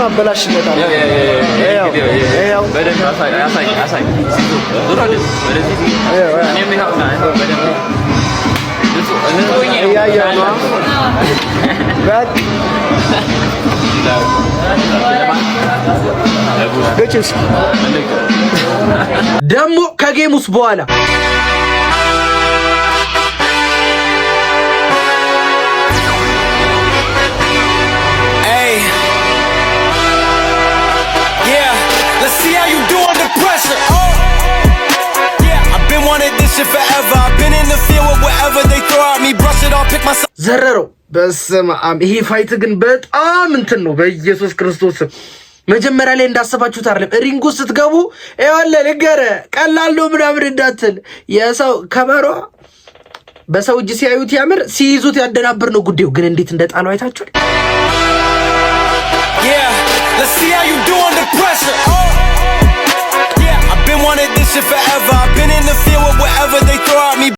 አበላሽ ይመጣል። ያው በደንብ አሳይ ዙራ ደስ ወደዚህ እኔም ይኸው በደንብ ደግሞ ከጌሙስ በኋላ let's see how you do under pressure. I've been wanting this shit forever. I've been in the field with whatever they throw at me. Brush it off, pick myself. ዘረረው በስመ አብ። ይሄ ፋይት ግን በጣም እንትን ነው። በኢየሱስ ክርስቶስ መጀመሪያ ላይ እንዳሰባችሁት አይደለም። ሪንግ ውስጥ ስትገቡ ይወለ ልገረ ቀላል ነው ምናምን እንዳትል። የሰው ከበሮ በሰው እጅ ሲያዩት ያምር፣ ሲይዙት ያደናብር ነው ጉዳዩ። ግን እንዴት እንደጣለው አይታችኋል? Let's see how you do under pressure. I've been wanting this shit forever. I've been in the field with whatever they throw at me.